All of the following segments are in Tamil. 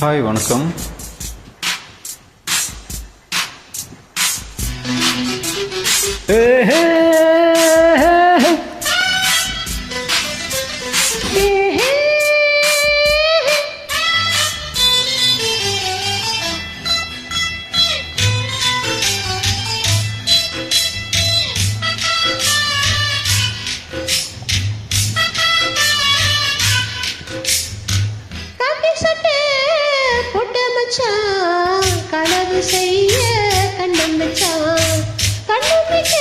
ஹாய் வணக்கம். கனவு செய்ய கண்ணம் வச்சான், கண்ணமிக்க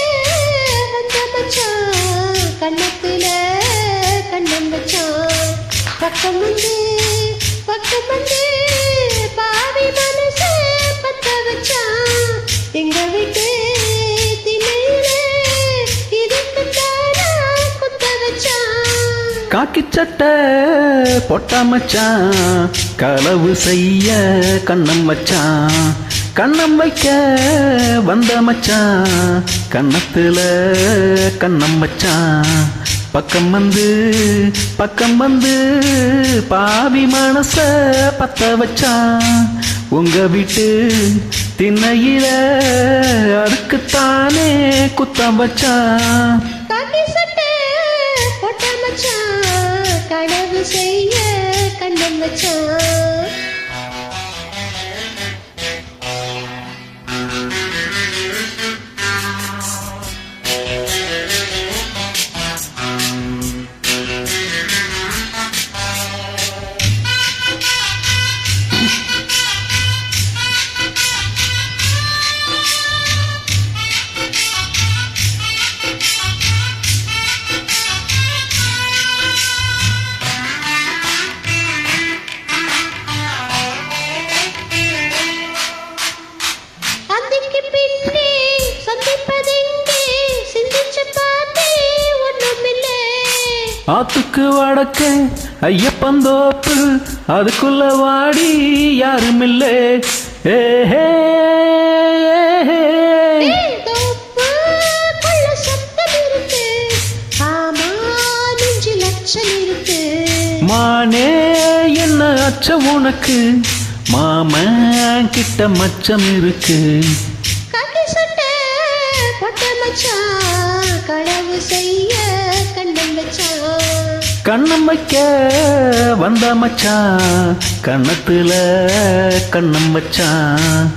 வந்த மச்சான், கண்ணத்துல கண்ணம் வச்சான். பக்கம் வந்து பாவி மனச பத்த வச்சான். எங்க வீட்டு திணையில இதுக்குத்தானா குத்த வச்சான். காக்கி சட்டை போட்டா மச்சான், களவு செய்ய கண்ணம் வச்சான். கண்ணம் வைக்க வந்த மச்சான், கண்ணத்துல கண்ணம் வச்சான். பக்கம் வந்து பாவி மனச பத்த வச்சான். உங்க வீட்டு திண்ணையில அதுக்குத்தானே குத்தம் வச்சான். கனவு செய்ய கண்ணம் வச்சான். ஆத்துக்கு வடக்க ஐயப்பந்தோப்பு, அதுக்குள்ள வாடி யாருமில்லை. மானே என்ன அச்சம் உனக்கு, மாமன் கிட்ட மச்சம் இருக்கு. கனவு செய்ய கண்ணம் வச்சான். கண்ணம் வைக்க வந்த மச்சான், கண்ணத்துல கண்ணம் வச்சான்.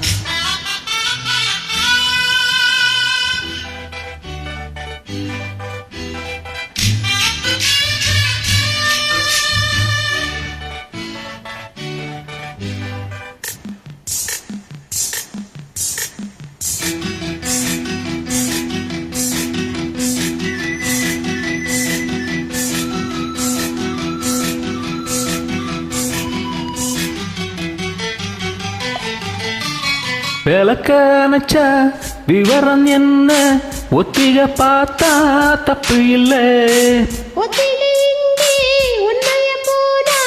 விளக்க அணைச்சா விவரம் என்ன, ஒத்திக பார்த்தா தப்பு இல்லை. உண்மைய போனா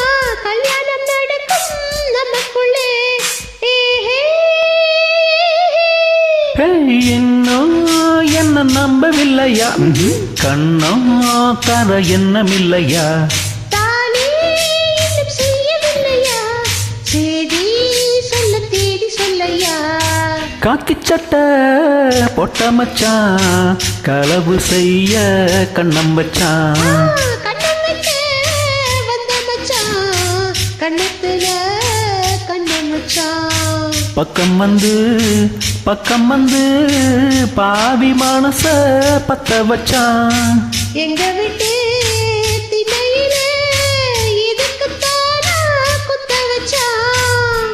கல்யாணம் நடக்கும் நமக்குள்ளே. இன்னும் என்ன நம்பவில்லையா, கண்ணோ தர எண்ணமில்லையா. காக்கி சட்டை போட்ட மச்சான், களவு செய்ய கண்ணம் வச்சான். கண்ணத்துல கண்ணம் வச்சான். பக்கம் வந்து பாவி மனச பத்த வச்சான். எங்க விட்டு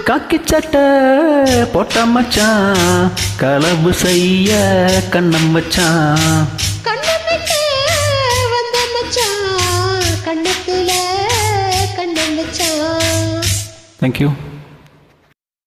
காக்கி சட்டை போட்ட மச்சான், களவு செய்ய கண்ணம் வச்சான். கண்ணத்துல கண்ணம் வச்சான். தேங்க்யூ.